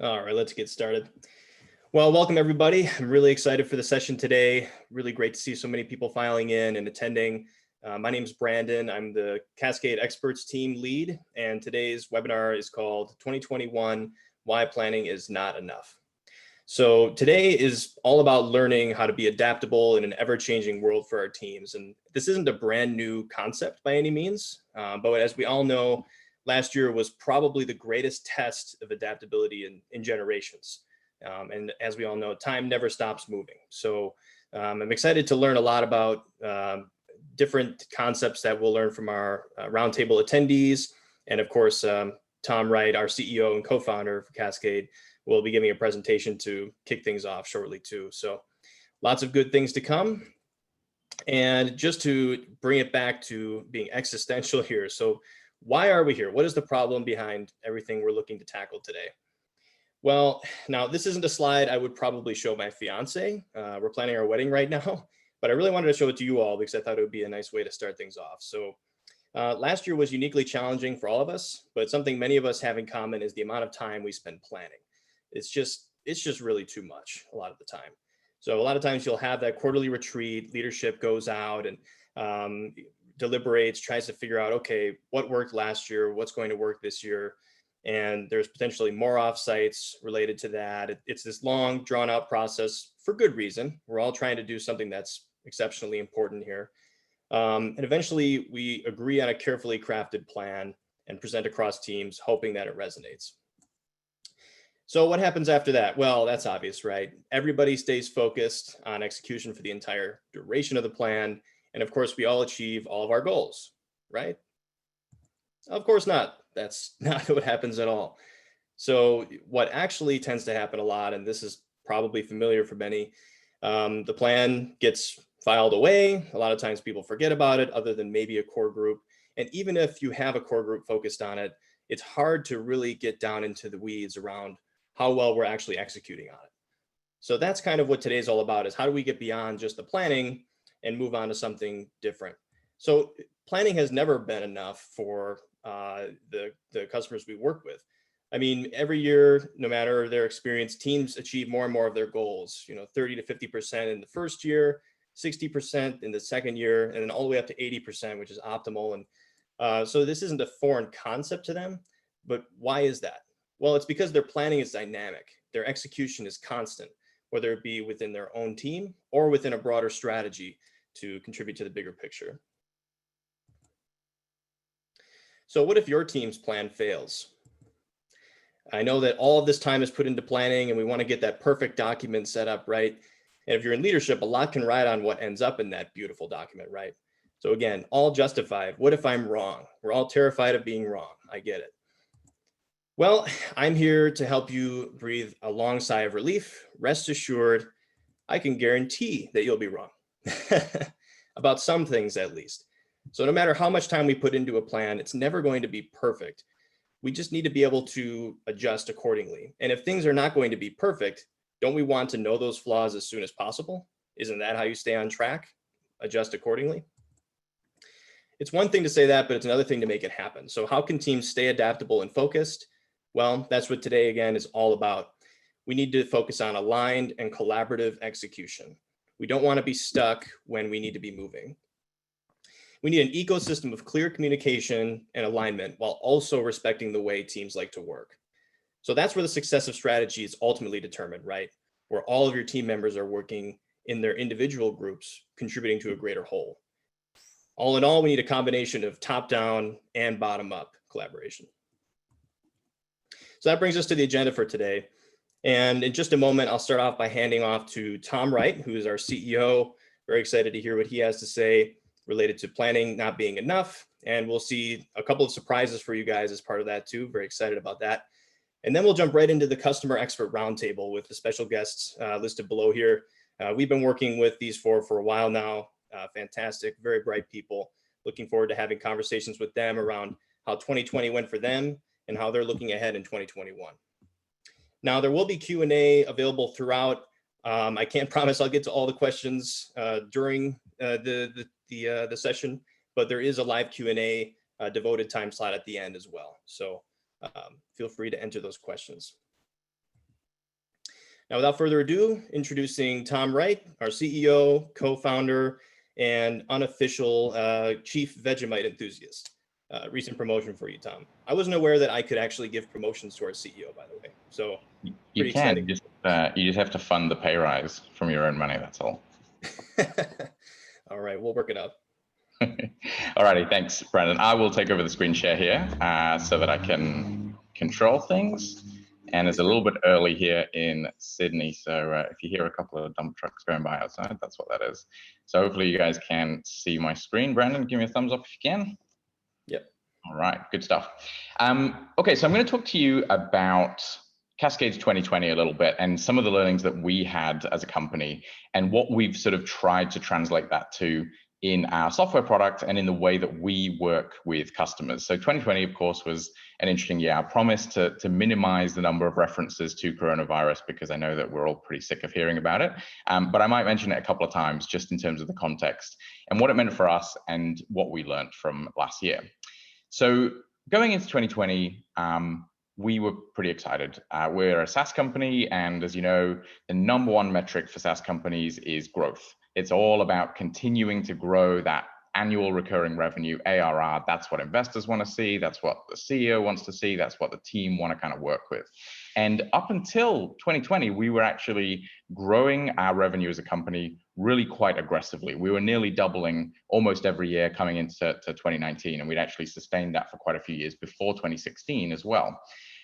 All right, let's get started. Well, welcome everybody. I'm really excited for the session today. Really great to see so many people filing in and attending. My name is Brandon. I'm the Cascade Experts Team lead, and today's webinar is called 2021, Why Planning is Not Enough. So today is all about learning how to be adaptable in an ever-changing world for our teams. And this isn't a brand new concept by any means, but as we all know, last year was probably the greatest test of adaptability in generations. And as we all know, time never stops moving. So I'm excited to learn a lot about different concepts that we'll learn from our roundtable attendees. And of course, Tom Wright, our CEO and co-founder of Cascade, will be giving a presentation to kick things off shortly too. So lots of good things to come. And just to bring it back to being existential here. So why are we here? What is the problem behind everything we're looking to tackle today? Well, now this isn't a slide I would probably show my fiance. We're planning our wedding right now, but I really wanted to show it to you all because I thought it would be a nice way to start things off. So last year was uniquely challenging for all of us, but something many of us have in common is the amount of time we spend planning. It's just really too much a lot of the time. So a lot of times you'll have that quarterly retreat, leadership goes out and deliberates, tries to figure out, okay, what worked last year, what's going to work this year. And there's potentially more offsites related to that. It's this long drawn out process for good reason. We're all trying to do something that's exceptionally important here. And eventually we agree on a carefully crafted plan and present across teams, hoping that it resonates. So what happens after that? Well, that's obvious, right? Everybody stays focused on execution for the entire duration of the plan. And of course, we all achieve all of our goals, right? Of course not. That's not what happens at all. So what actually tends to happen a lot, and this is probably familiar for many, the plan gets filed away. A lot of times people forget about it other than maybe a core group. And even if you have a core group focused on it, it's hard to really get down into the weeds around how well we're actually executing on it. So that's kind of what today's all about, is how do we get beyond just the planning and move on to something different. So planning has never been enough for the customers we work with. I mean, every year, no matter their experience, teams achieve more and more of their goals, 30 to 50% in the first year, 60% in the second year, and then all the way up to 80%, which is optimal. And so this isn't a foreign concept to them, but why is that? Well, it's because their planning is dynamic. Their execution is constant, whether it be within their own team or within a broader strategy to contribute to the bigger picture. So what if your team's plan fails? I know that all of this time is put into planning and we want to get that perfect document set up, right? And if you're in leadership, a lot can ride on what ends up in that beautiful document, right? So again, all justified. What if I'm wrong? We're all terrified of being wrong. I get it. Well, I'm here to help you breathe a long sigh of relief. Rest assured, I can guarantee that you'll be wrong about some things at least. So no matter how much time we put into a plan, it's never going to be perfect. We just need to be able to adjust accordingly. And if things are not going to be perfect, don't we want to know those flaws as soon as possible? Isn't that how you stay on track? Adjust accordingly? It's one thing to say that, but it's another thing to make it happen. So how can teams stay adaptable and focused? Well, that's what today, again, is all about. We need to focus on aligned and collaborative execution. We don't want to be stuck when we need to be moving. We need an ecosystem of clear communication and alignment while also respecting the way teams like to work. So that's where the success of strategy is ultimately determined, right? Where all of your team members are working in their individual groups, contributing to a greater whole. All in all, we need a combination of top-down and bottom-up collaboration. So that brings us to the agenda for today. And in just a moment, I'll start off by handing off to Tom Wright, who is our CEO. Very excited to hear what he has to say related to planning not being enough. And we'll see a couple of surprises for you guys as part of that too. Very excited about that. And then we'll jump right into the customer expert roundtable with the special guests listed below here. We've been working with these four for a while now. Fantastic, very bright people. Looking forward to having conversations with them around how 2020 went for them and how they're looking ahead in 2021. Now, there will be Q&A available throughout. I can't promise I'll get to all the questions during the session, but there is a live Q&A devoted time slot at the end as well. So feel free to enter those questions. Now, without further ado, introducing Tom Wright, our CEO, co-founder, and unofficial chief Vegemite enthusiast. Recent promotion for you, Tom. I wasn't aware that I could actually give promotions to our CEO, by the way. So you can just you just have to fund the pay rise from your own money. That's all. All right, we'll work it out. Alrighty, thanks, Brandon. I will take over the screen share here so that I can control things. And it's a little bit early here in Sydney, so if you hear a couple of dump trucks going by outside, that's what that is. So hopefully you guys can see my screen. Brandon, give me a thumbs up if you can. Yep. All right, good stuff. Okay, so I'm going to talk to you about Cascade's 2020 a little bit and some of the learnings that we had as a company and what we've sort of tried to translate that to in our software product and in the way that we work with customers. So 2020, of course, was an interesting year. I promised to minimize the number of references to coronavirus because I know that we're all pretty sick of hearing about it. But I might mention it a couple of times just in terms of the context and what it meant for us and what we learned from last year. So going into 2020, we were pretty excited. We're a SaaS company, and as you know, the number one metric for SaaS companies is growth. It's all about continuing to grow that annual recurring revenue, ARR. That's what investors want to see. That's what the CEO wants to see. That's what the team want to kind of work with. And up until 2020, we were actually growing our revenue as a company really quite aggressively. We were nearly doubling almost every year coming into 2019, and we'd actually sustained that for quite a few years before 2016 as well.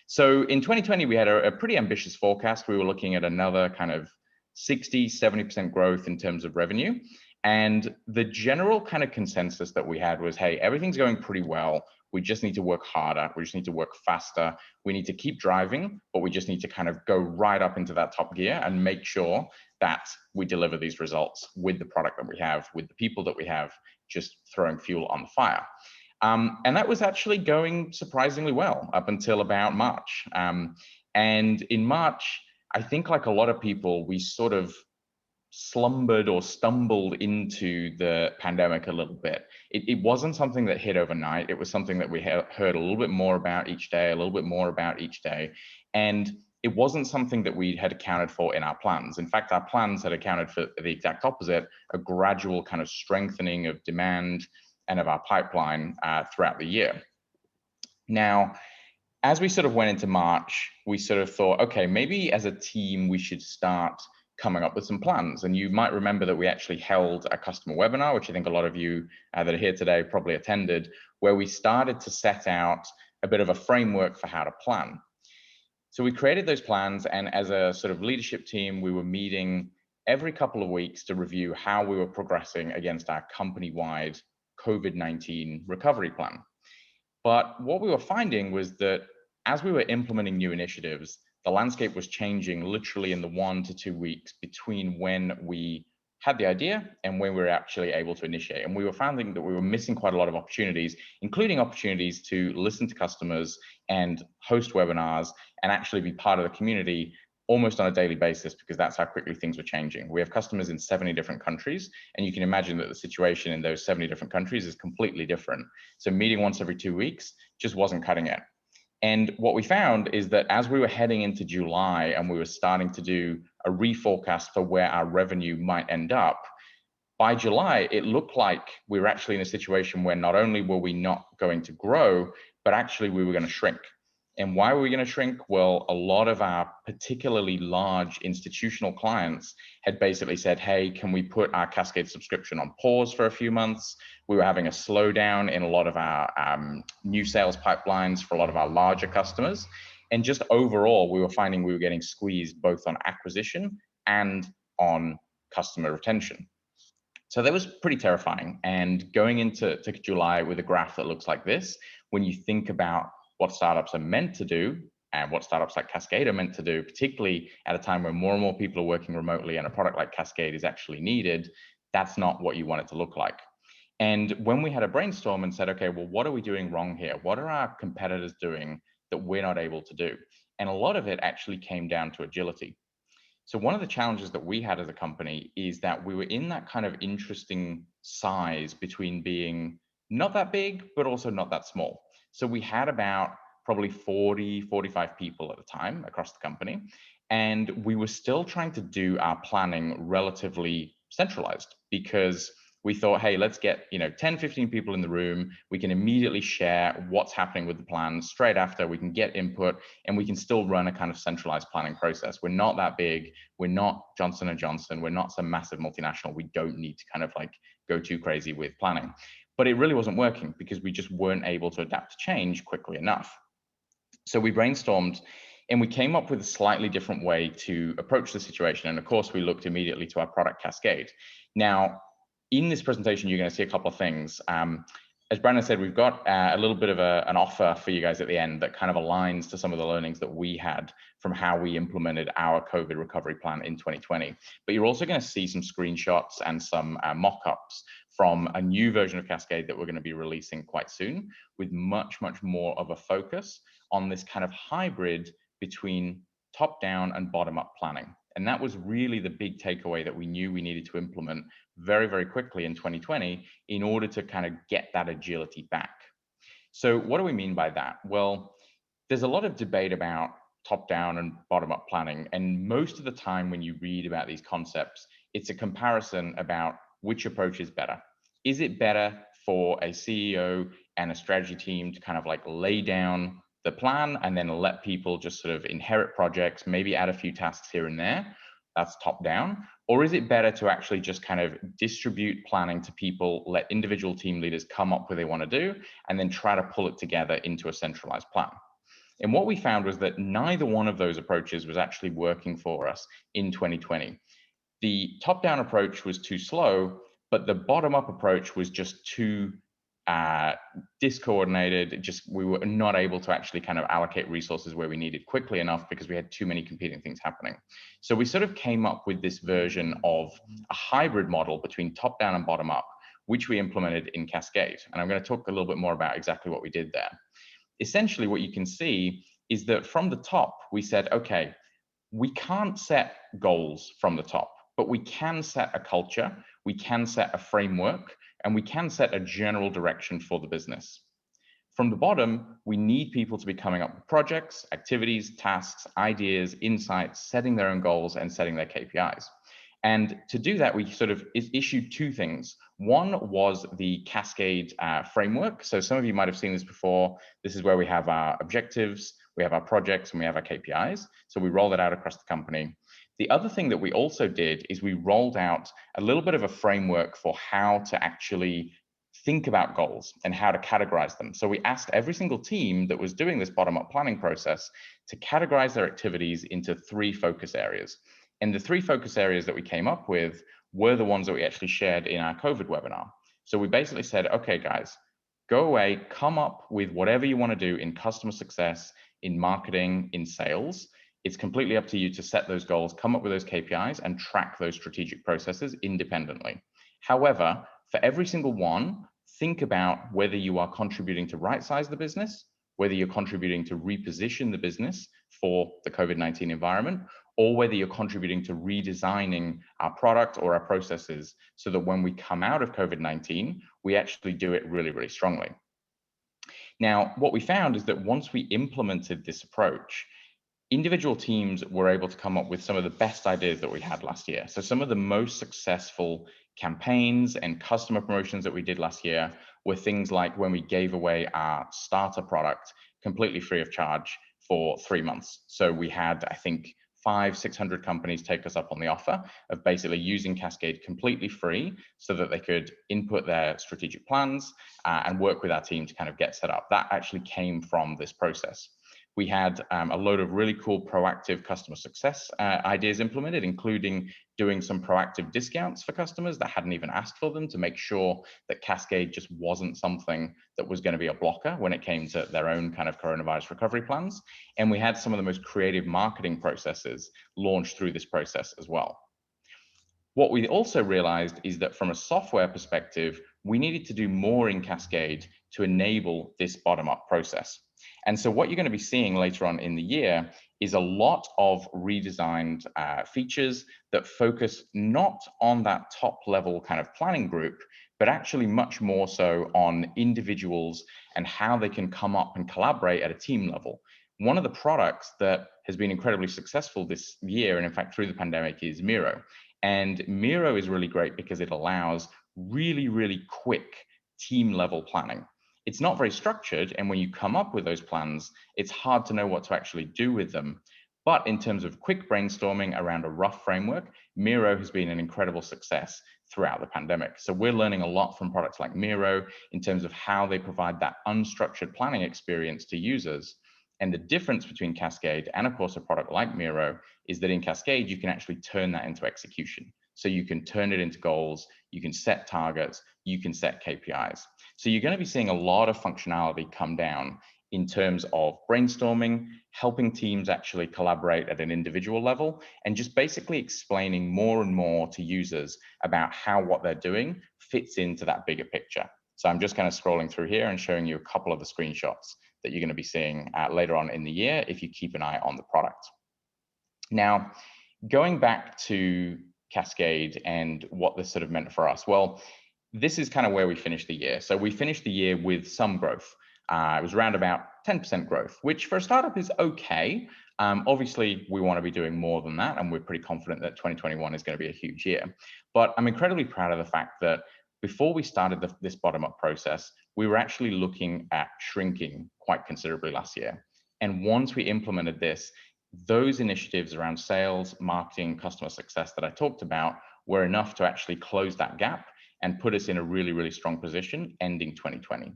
So in 2020, we had a pretty ambitious forecast. We were looking at another kind of 60, 70% growth in terms of revenue. And the general kind of consensus that we had was, hey, everything's going pretty well. We just need to work harder. We just need to work faster. We need to keep driving, but we just need to kind of go right up into that top gear and make sure that we deliver these results with the product that we have, with the people that we have, just throwing fuel on the fire. And that was actually going surprisingly well up until about March. And in March, I think like a lot of people, we sort of slumbered or stumbled into the pandemic a little bit. It wasn't something that hit overnight. It was something that we heard a little bit more about each day, a little bit more about each day. And it wasn't something that we had accounted for in our plans. In fact, our plans had accounted for the exact opposite, a gradual kind of strengthening of demand and of our pipeline throughout the year. Now, as we sort of went into March, we sort of thought, okay, maybe as a team, we should start coming up with some plans. And you might remember that we actually held a customer webinar, which I think a lot of you that are here today probably attended, where we started to set out a bit of a framework for how to plan. So we created those plans, and as a sort of leadership team, we were meeting every couple of weeks to review how we were progressing against our company-wide COVID-19 recovery plan. But what we were finding was that as we were implementing new initiatives, the landscape was changing literally in the 1 to 2 weeks between when we had the idea and when we were actually able to initiate. And we were finding that we were missing quite a lot of opportunities, including opportunities to listen to customers and host webinars and actually be part of the community almost on a daily basis, because that's how quickly things were changing. We have customers in 70 different countries, and you can imagine that the situation in those 70 different countries is completely different. So meeting once every 2 weeks just wasn't cutting it. And what we found is that as we were heading into July and we were starting to do a reforecast for where our revenue might end up, by July, it looked like we were actually in a situation where not only were we not going to grow, but actually we were going to shrink. And why were we going to shrink? Well, a lot of our particularly large institutional clients had basically said, hey, can we put our Cascade subscription on pause for a few months? We were having a slowdown in a lot of our new sales pipelines for a lot of our larger customers. And just overall, we were finding we were getting squeezed both on acquisition and on customer retention. So that was pretty terrifying. And going into July with a graph that looks like this, when you think about what startups are meant to do and what startups like Cascade are meant to do, particularly at a time when more and more people are working remotely and a product like Cascade is actually needed, that's not what you want it to look like. And when we had a brainstorm and said, okay, well, what are we doing wrong here? What are our competitors doing that we're not able to do? And a lot of it actually came down to agility. So one of the challenges that we had as a company is that we were in that kind of interesting size between being not that big, but also not that small. So we had about probably 40, 45 people at the time across the company. And we were still trying to do our planning relatively centralized because we thought, hey, let's get 10, 15 people in the room. We can immediately share what's happening with the plan straight after. We can get input and we can still run a kind of centralized planning process. We're not that big. We're not Johnson & Johnson. We're not some massive multinational. We don't need to kind of like go too crazy with planning. But it really wasn't working because we just weren't able to adapt to change quickly enough. So we brainstormed and we came up with a slightly different way to approach the situation. And of course, we looked immediately to our product Cascade. Now, in this presentation, you're going to see a couple of things. As Brandon said, we've got a little bit of an offer for you guys at the end that kind of aligns to some of the learnings that we had from how we implemented our COVID recovery plan in 2020. But you're also going to see some screenshots and some mock-ups from a new version of Cascade that we're going to be releasing quite soon, with much, much more of a focus on this kind of hybrid between top-down and bottom-up planning. And that was really the big takeaway that we knew we needed to implement very, very quickly in 2020 in order to kind of get that agility back. So what do we mean by that? Well, there's a lot of debate about top-down and bottom-up planning. And most of the time when you read about these concepts, it's a comparison about which approach is better. Is it better for a CEO and a strategy team to kind of like lay down the plan and then let people just sort of inherit projects, maybe add a few tasks here and there? That's top down. Or is it better to actually just kind of distribute planning to people, let individual team leaders come up with what they want to do, and then try to pull it together into a centralized plan? And what we found was that neither one of those approaches was actually working for us in 2020. The top-down approach was too slow, but the bottom-up approach was just too discoordinated. We were not able to actually kind of allocate resources where we needed quickly enough because we had too many competing things happening. So we sort of came up with this version of a hybrid model between top-down and bottom-up, which we implemented in Cascade. And I'm going to talk a little bit more about exactly what we did there. Essentially, what you can see is that from the top, we said, okay, we can't set goals from the top, but we can set a culture, we can set a framework, and we can set a general direction for the business. From the bottom, we need people to be coming up with projects, activities, tasks, ideas, insights, setting their own goals and setting their KPIs. And to do that, we sort of issued two things. One was the Cascade framework. So some of you might have seen this before. This is where we have our objectives, we have our projects, and we have our KPIs. So we rolled it out across the company. The other thing that we also did is we rolled out a little bit of a framework for how to actually think about goals and how to categorize them. So we asked every single team that was doing this bottom-up planning process to categorize their activities into 3 focus areas. And the 3 focus areas that we came up with were the ones that we actually shared in our COVID webinar. So we basically said, okay, guys, go away, come up with whatever you want to do in customer success, in marketing, in sales. It's completely up to you to set those goals, come up with those KPIs, and track those strategic processes independently. However, for every single one, think about whether you are contributing to right-size the business, whether you're contributing to reposition the business for the COVID-19 environment, or whether you're contributing to redesigning our product or our processes so that when we come out of COVID-19, we actually do it really, really strongly. Now, what we found is that once we implemented this approach, individual teams were able to come up with some of the best ideas that we had last year. So some of the most successful campaigns and customer promotions that we did last year were things like when we gave away our starter product completely free of charge for 3 months. So we had, I think, 500-600 companies take us up on the offer of basically using Cascade completely free so that they could input their strategic plans and work with our team to kind of get set up. That actually came from this process. We had a load of really cool proactive customer success ideas implemented, including doing some proactive discounts for customers that hadn't even asked for them to make sure that Cascade just wasn't something that was going to be a blocker when it came to their own kind of coronavirus recovery plans. And we had some of the most creative marketing processes launched through this process as well. What we also realized is that from a software perspective, we needed to do more in Cascade to enable this bottom-up process. And so what you're going to be seeing later on in the year is a lot of redesigned features that focus not on that top level kind of planning group, but actually much more so on individuals and how they can come up and collaborate at a team level. One of the products that has been incredibly successful this year, and in fact through the pandemic, is Miro. And Miro is really great because it allows really, really quick team level planning. It's not very structured, and when you come up with those plans, it's hard to know what to actually do with them. But in terms of quick brainstorming around a rough framework, Miro has been an incredible success throughout the pandemic. So we're learning a lot from products like Miro in terms of how they provide that unstructured planning experience to users. And the difference between Cascade and, of course, a product like Miro is that in Cascade, you can actually turn that into execution. So you can turn it into goals, you can set targets, you can set KPIs. So you're going to be seeing a lot of functionality come down in terms of brainstorming, helping teams actually collaborate at an individual level, and just basically explaining more and more to users about how what they're doing fits into that bigger picture. So I'm just kind of scrolling through here and showing you a couple of the screenshots that you're going to be seeing later on in the year if you keep an eye on the product. Now, going back to Cascade and what this sort of meant for us, well, this is kind of where we finished the year. So we finished the year with some growth. It was around about 10% growth, which for a startup is okay. Obviously, we want to be doing more than that, and we're pretty confident that 2021 is going to be a huge year. But I'm incredibly proud of the fact that before we started this bottom-up process, we were actually looking at shrinking quite considerably last year. And once we implemented this, those initiatives around sales, marketing, customer success that I talked about were enough to actually close that gap and put us in a really, really strong position ending 2020.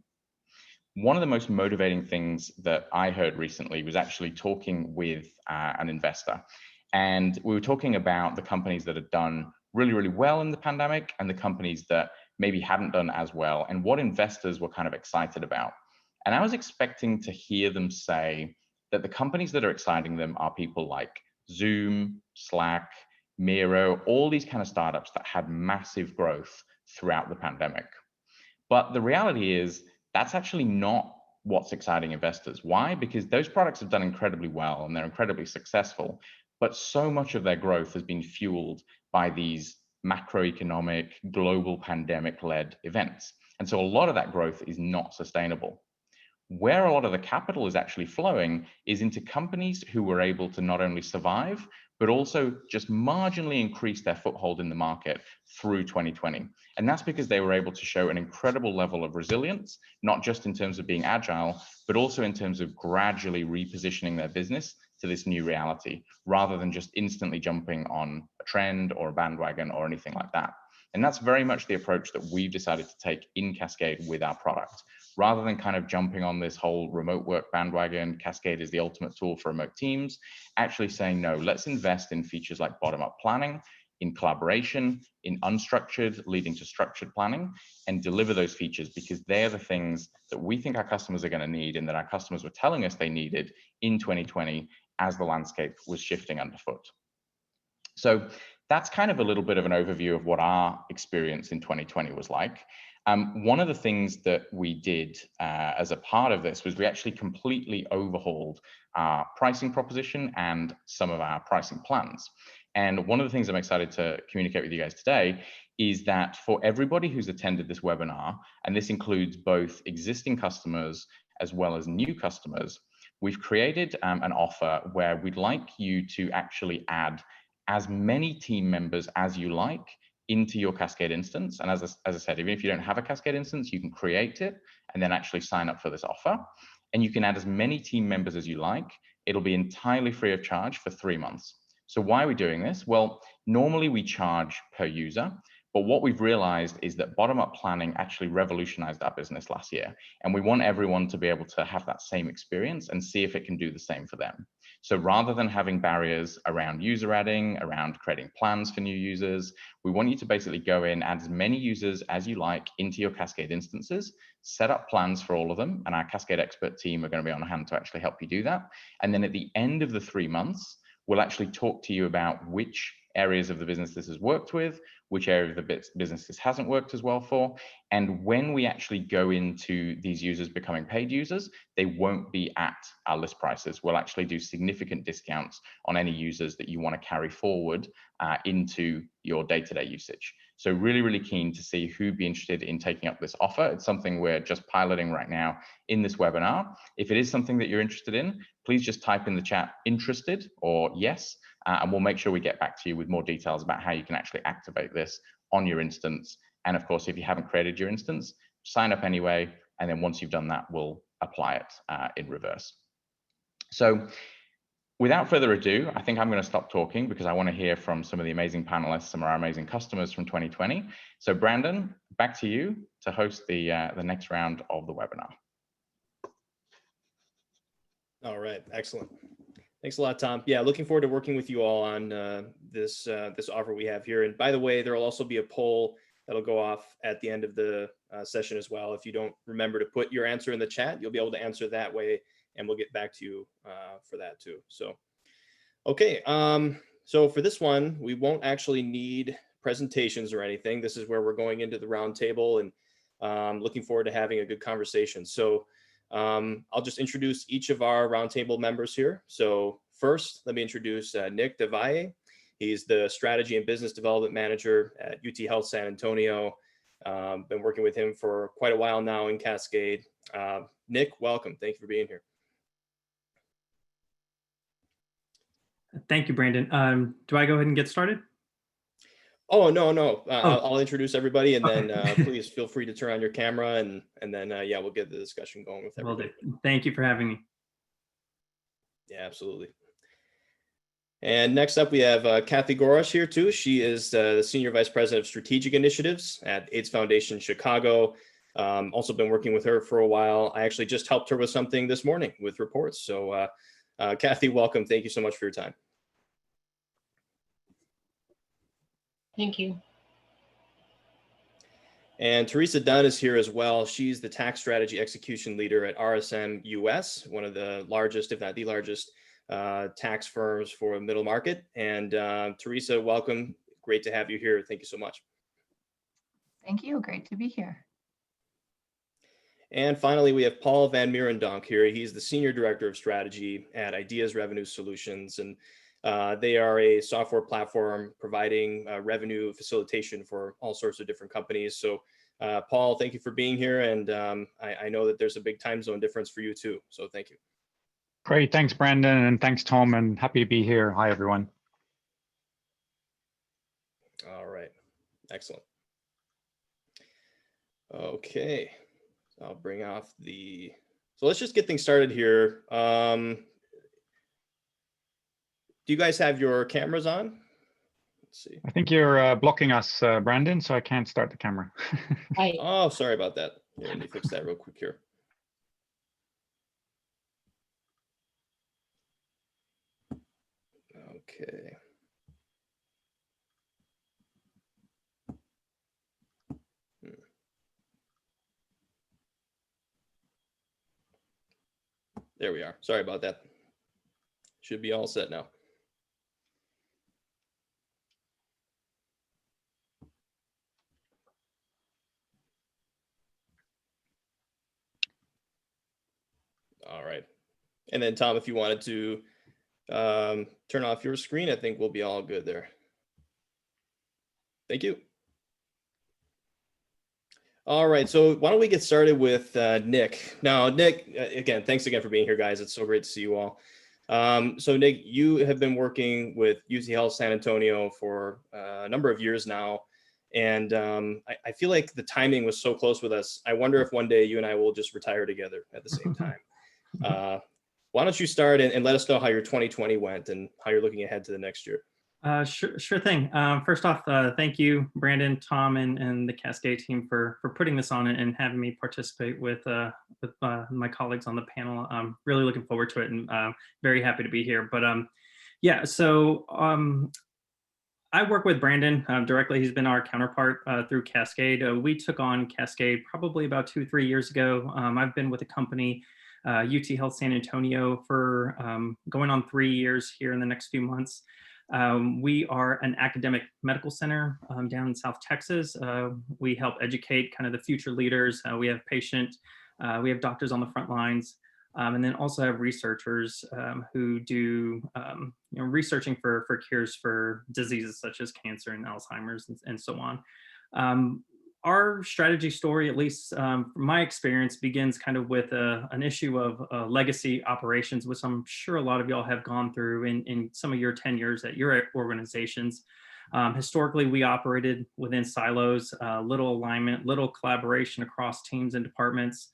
One of the most motivating things that I heard recently was actually talking with an investor. And we were talking about the companies that had done really, really well in the pandemic and the companies that maybe hadn't done as well, and what investors were kind of excited about. And I was expecting to hear them say that the companies that are exciting them are people like Zoom, Slack, Miro, all these kind of startups that had massive growth throughout the pandemic. But the reality is that's actually not what's exciting investors. Why? Because those products have done incredibly well and they're incredibly successful, but so much of their growth has been fueled by these macroeconomic, global pandemic-led events. And so a lot of that growth is not sustainable. Where a lot of the capital is actually flowing is into companies who were able to not only survive, but also just marginally increase their foothold in the market through 2020. And that's because they were able to show an incredible level of resilience, not just in terms of being agile, but also in terms of gradually repositioning their business to this new reality, rather than just instantly jumping on a trend or a bandwagon or anything like that. And that's very much the approach that we've decided to take in Cascade with our product. Rather than kind of jumping on this whole remote work bandwagon, Cascade is the ultimate tool for remote teams, actually saying, no, let's invest in features like bottom-up planning, in collaboration, in unstructured leading to structured planning, and deliver those features because they're the things that we think our customers are going to need and that our customers were telling us they needed in 2020 as the landscape was shifting underfoot. So that's kind of a little bit of an overview of what our experience in 2020 was like. One of the things that we did as a part of this was we actually completely overhauled our pricing proposition and some of our pricing plans. And one of the things I'm excited to communicate with you guys today is that for everybody who's attended this webinar, and this includes both existing customers as well as new customers, we've created an offer where we'd like you to actually add as many team members as you like into your Cascade instance. And as I said, even if you don't have a Cascade instance, you can create it and then actually sign up for this offer. And you can add as many team members as you like. It'll be entirely free of charge for 3 months. So why are we doing this? Well, normally we charge per user, but what we've realized is that bottom-up planning actually revolutionized our business last year. And we want everyone to be able to have that same experience and see if it can do the same for them. So rather than having barriers around user adding, around creating plans for new users, we want you to basically go in, add as many users as you like into your Cascade instances, set up plans for all of them, and our Cascade expert team are going to be on hand to actually help you do that. And then at the end of the 3 months, we'll actually talk to you about which areas of the business this has worked with, which area of the business this hasn't worked as well for. And when we actually go into these users becoming paid users, they won't be at our list prices. We'll actually do significant discounts on any users that you want to carry forward into your day-to-day usage. So really, really keen to see who'd be interested in taking up this offer. It's something we're just piloting right now in this webinar. If it is something that you're interested in, please just type in the chat interested or yes, and we'll make sure we get back to you with more details about how you can actually activate this on your instance. And of course, if you haven't created your instance, sign up anyway. And then once you've done that, we'll apply it in reverse. So without further ado, I think I'm going to stop talking because I want to hear from some of the amazing panelists, some of our amazing customers from 2020. So Brandon, back to you to host the next round of the webinar. All right, excellent. Thanks a lot, Tom. Yeah, looking forward to working with you all on this offer we have here. And by the way, there will also be a poll that'll go off at the end of the session as well. If you don't remember to put your answer in the chat, you'll be able to answer that way, and we'll get back to you for that too. So, okay. So for this one, we won't actually need presentations or anything. This is where we're going into the roundtable, and looking forward to having a good conversation. So I'll just introduce each of our roundtable members here. So first, let me introduce Nick DeValle. He's the Strategy and Business Development Manager at UT Health San Antonio. Been working with him for quite a while now in Cascade. Nick, welcome. Thank you for being here. Thank you, Brandon. Do I go ahead and get started? Oh, no. I'll introduce everybody, and then please feel free to turn on your camera, and then yeah, we'll get the discussion going with everybody. Thank you for having me. Yeah, absolutely. And next up, we have Kathy Gorosh here too. She is the Senior Vice President of Strategic Initiatives at AIDS Foundation Chicago. Also been working with her for a while. I actually just helped her with something this morning with reports. So Kathy, welcome. Thank you so much for your time. Thank you. And Teresa Dunn is here as well. She's the Tax Strategy Execution Leader at RSM US, one of the largest, if not the largest, tax firms for middle market. And Teresa, welcome. Great to have you here. Thank you so much. Thank you. Great to be here. And finally, we have Paul Van Mierendonk here. He's the Senior Director of Strategy at Ideas Revenue Solutions. And they are a software platform providing revenue facilitation for all sorts of different companies. So Paul, thank you for being here. And I know that there's a big time zone difference for you too. So thank you. Great, thanks Brandon, and thanks Tom, and happy to be here. Hi everyone. All right, excellent. Okay, so I'll bring off the, so let's just get things started here. Do you guys have your cameras on? Let's see. I think you're blocking us, Brandon, so I can't start the camera. Oh, sorry about that. Yeah, let me fix that real quick here. Okay. There we are. Sorry about that. Should be all set now. All right. And then Tom, if you wanted to turn off your screen, I think we'll be all good there. Thank you. All right, so why don't we get started with Nick. Now, Nick, again, thanks again for being here, guys. It's so great to see you all. So Nick, you have been working with UT Health San Antonio for a number of years now. And I feel like the timing was so close with us. I wonder if one day you and I will just retire together at the same time. Why don't you start and let us know how your 2020 went and how you're looking ahead to the next year? Sure thing. First off, thank you, Brandon, Tom, and the Cascade team for putting this on and having me participate with my colleagues on the panel. I'm really looking forward to it, and very happy to be here. But yeah, so I work with Brandon directly. He's been our counterpart through Cascade. We took on Cascade probably about 2-3 years ago. I've been with the company UT Health San Antonio for going on 3 years here in the next few months. We are an academic medical center down in South Texas. We help educate kind of the future leaders. We have we have doctors on the front lines, and then also have researchers who do researching for cures for diseases such as cancer and Alzheimer's and so on. Our strategy story, at least from my experience, begins kind of with an issue of legacy operations, which I'm sure a lot of y'all have gone through in some of your tenures at your organizations. Historically, we operated within silos, little alignment, little collaboration across teams and departments.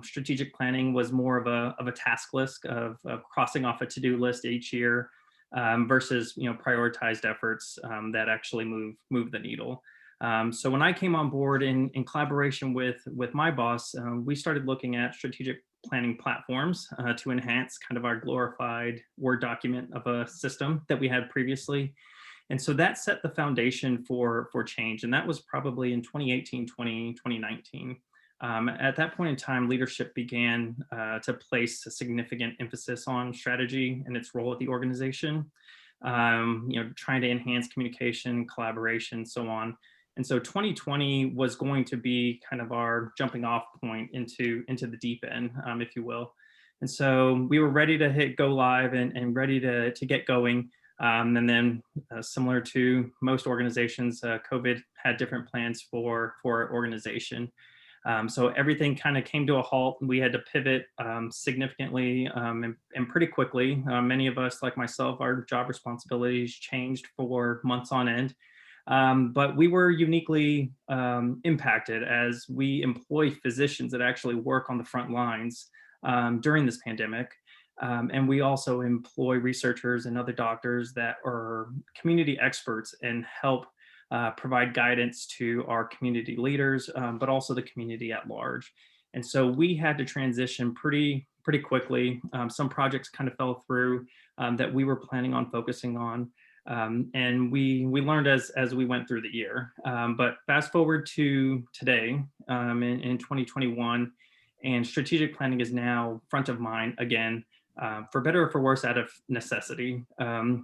Strategic planning was more of a task list of crossing off a to-do list each year versus prioritized efforts that actually move the needle. So when I came on board in collaboration with my boss, we started looking at strategic planning platforms to enhance kind of our glorified Word document of a system that we had previously. And so that set the foundation for change. And that was probably in 2018, 2019. At that point in time, leadership began to place a significant emphasis on strategy and its role at the organization, trying to enhance communication, collaboration, so on. And so 2020 was going to be kind of our jumping off point into the deep end, if you will. And so we were ready to hit go live and ready to get going. And then similar to most organizations, COVID had different plans for our organization. So everything kind of came to a halt. We had to pivot significantly and pretty quickly. Many of us, like myself, our job responsibilities changed for months on end. But we were uniquely impacted as we employ physicians that actually work on the front lines during this pandemic. And we also employ researchers and other doctors that are community experts and help provide guidance to our community leaders, but also the community at large. And so we had to transition pretty quickly. Some projects kind of fell through that we were planning on focusing on. And we learned as we went through the year. But fast forward to today in 2021, and strategic planning is now front of mind again, for better or for worse, out of necessity.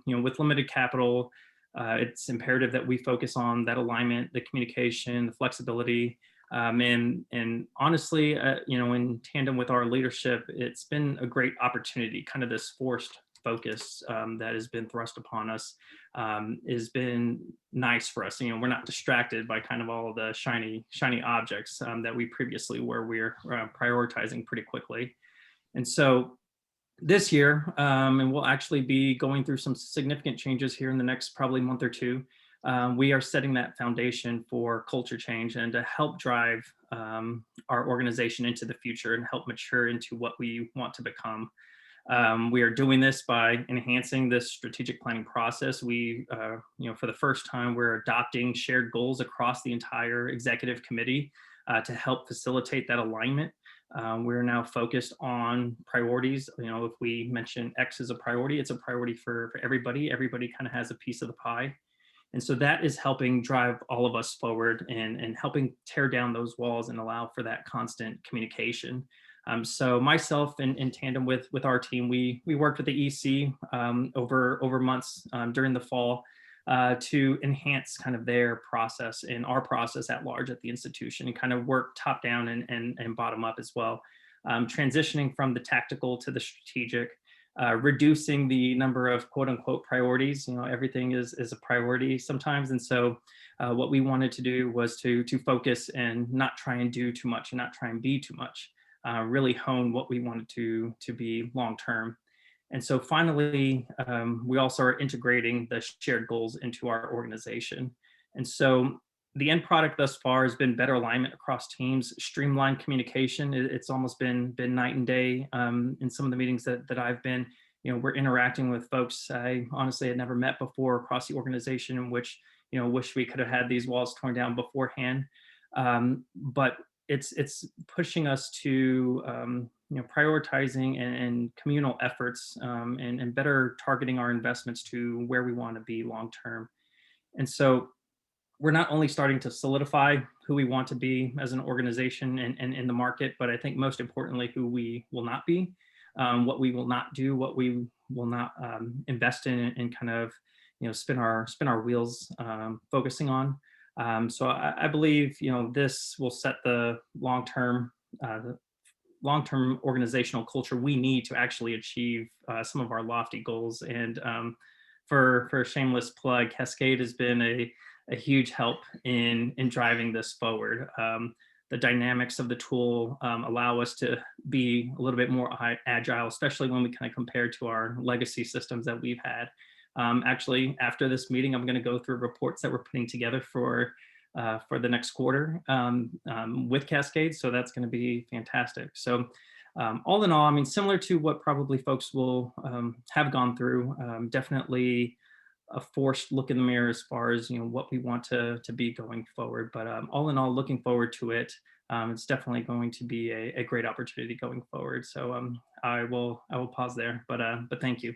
With limited capital, it's imperative that we focus on that alignment, the communication, the flexibility, and honestly, in tandem with our leadership, it's been a great opportunity. Kind of this forced focus that has been thrust upon us has been nice for us. We're not distracted by kind of all the shiny objects that we previously were. We're prioritizing pretty quickly, and so this year, and we'll actually be going through some significant changes here in the next probably month or two. We are setting that foundation for culture change and to help drive our organization into the future and help mature into what we want to become. We are doing this by enhancing this strategic planning process. We, for the first time, we're adopting shared goals across the entire executive committee to help facilitate that alignment. We're now focused on priorities. If we mention X as a priority, it's a priority for everybody. Everybody kind of has a piece of the pie. And so that is helping drive all of us forward and helping tear down those walls and allow for that constant communication. So myself in tandem with our team, we worked with the EC over months during the fall to enhance kind of their process and our process at large at the institution, and kind of work top down and bottom up as well. Transitioning from the tactical to the strategic, reducing the number of quote unquote priorities. Everything is a priority sometimes. And so what we wanted to do was to focus and not try and do too much and not try and be too much, really hone what we wanted to be long-term. And so finally, we also are integrating the shared goals into our organization. And so the end product thus far has been better alignment across teams, streamlined communication. It's almost been night and day in some of the meetings that I've been. We're interacting with folks I honestly had never met before across the organization, in which wish we could have had these walls torn down beforehand. But it's pushing us to prioritizing and communal efforts and better targeting our investments to where we want to be long term. And so we're not only starting to solidify who we want to be as an organization and in the market, but I think most importantly, who we will not be, what we will not do, what we will not invest in and kind of spin our wheels focusing on. So I believe this will set the long-term organizational culture we need to actually achieve some of our lofty goals. And for a shameless plug, Cascade has been a huge help in driving this forward. The dynamics of the tool allow us to be a little bit more agile, especially when we kind of compare to our legacy systems that we've had. Actually, after this meeting, I'm going to go through reports that we're putting together for the next quarter with Cascade. So that's going to be fantastic. So all in all, I mean, similar to what probably folks will have gone through, definitely a forced look in the mirror as far as, you know, what we want to be going forward. But all in all, looking forward to it. It's definitely going to be a great opportunity going forward. So I will pause there, but thank you.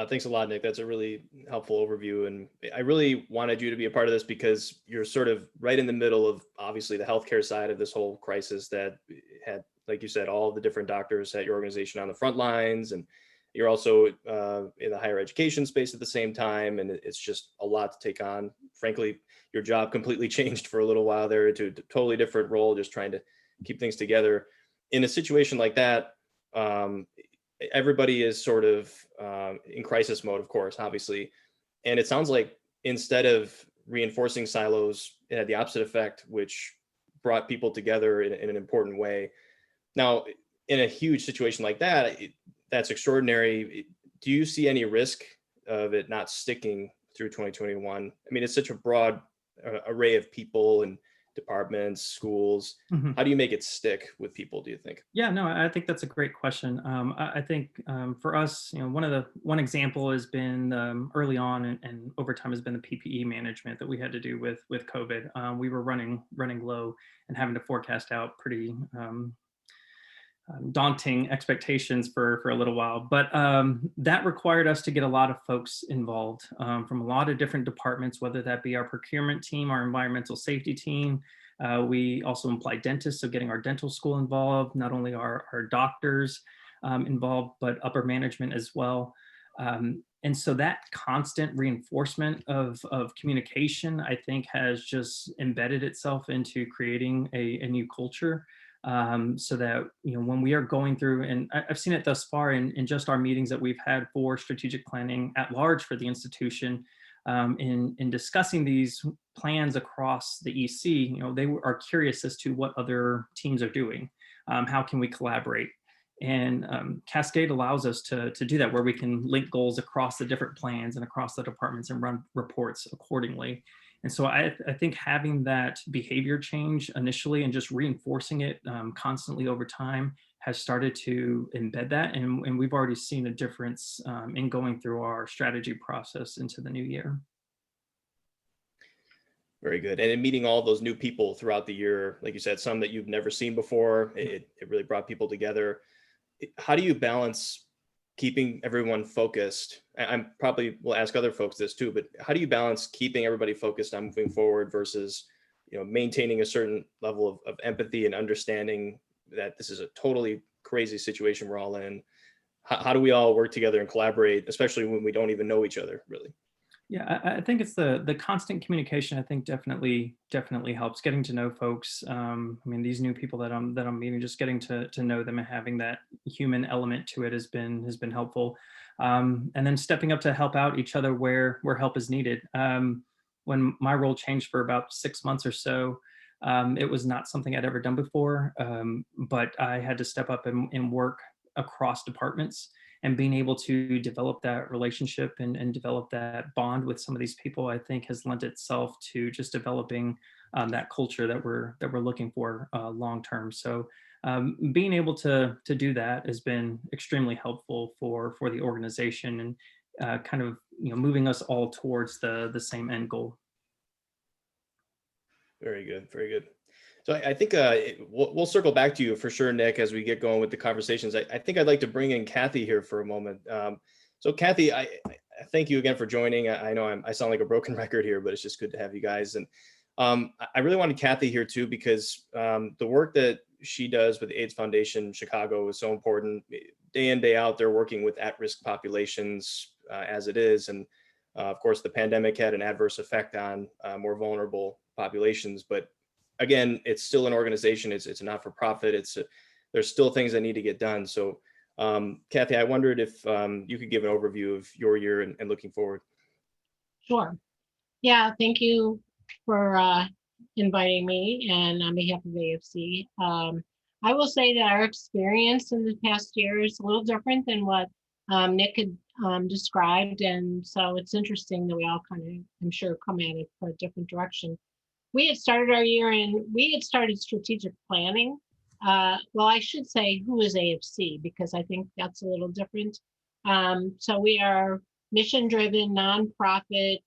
Thanks a lot, Nick. That's a really helpful overview. And I really wanted you to be a part of this because you're sort of right in the middle of obviously the healthcare side of this whole crisis that had, like you said, all the different doctors at your organization on the front lines. And you're also in the higher education space at the same time. And it's just a lot to take on. Frankly, your job completely changed for a little while there to a totally different role, just trying to keep things together. In a situation like that, everybody is sort of in crisis mode, of course, obviously. And it sounds like instead of reinforcing silos, it had the opposite effect, which brought people together in an important way. Now, in a huge situation like that, that's extraordinary. Do you see any risk of it not sticking through 2021? I mean, it's such a broad array of people and departments, schools. How do you make it stick with people, do you think? Yeah, no, I think that's a great question. I think for us, you know, one example has been early on and over time has been the PPE management that we had to do with COVID. We were running low and having to forecast out pretty daunting expectations for a little while, but that required us to get a lot of folks involved from a lot of different departments, whether that be our procurement team, our environmental safety team. We also implied dentists, so getting our dental school involved, not only our doctors involved, but upper management as well. And so that constant reinforcement of communication, I think, has just embedded itself into creating a new culture. So that, you know, when we are going through, and I've seen it thus far in just our meetings that we've had for strategic planning at large for the institution, in discussing these plans across the EC, you know, they are curious as to what other teams are doing. How can we collaborate? And Cascade allows us to do that, where we can link goals across the different plans and across the departments and run reports accordingly. And so I think having that behavior change initially and just reinforcing it constantly over time has started to embed that. And we've already seen a difference in going through our strategy process into the new year. Very good. And in meeting all those new people throughout the year, like you said, some that you've never seen before, it really brought people together. How do you balance keeping everyone focused? I'm probably will ask other folks this too, but how do you balance keeping everybody focused on moving forward versus, you know, maintaining a certain level of empathy and understanding that this is a totally crazy situation we're all in? How do we all work together and collaborate, especially when we don't even know each other, really? Yeah, I think it's the constant communication. I think definitely helps getting to know folks. I mean, these new people that I'm meeting, just getting to know them and having that human element to it has been helpful. And then stepping up to help out each other where help is needed. When my role changed for about 6 months or so, it was not something I'd ever done before, but I had to step up and work across departments. And being able to develop that relationship and develop that bond with some of these people, I think, has lent itself to just developing that culture that we're looking for long term. So being able to do that has been extremely helpful for the organization and kind of, you know, moving us all towards the same end goal. Very good. Very good. So I think we'll circle back to you for sure, Nick, as we get going with the conversations. I think I'd like to bring in Kathy here for a moment. So Kathy, I thank you again for joining. I know I sound like a broken record here, but it's just good to have you guys. And I really wanted Kathy here too, because the work that she does with the AIDS Foundation Chicago is so important. Day in, day out, they're working with at-risk populations as it is. And of course, the pandemic had an adverse effect on more vulnerable populations, but again, it's still an organization. It's a not-for-profit. There's still things that need to get done. So, Kathy, I wondered if you could give an overview of your year and looking forward. Sure. Yeah, thank you for inviting me and on behalf of AFC. I will say that our experience in the past year is a little different than what Nick had described. And so it's interesting that we all kind of, I'm sure, come at it for a different direction. We had started our year and we had started strategic planning. Well, I should say who is AFC because I think that's a little different. So we are mission-driven, nonprofit,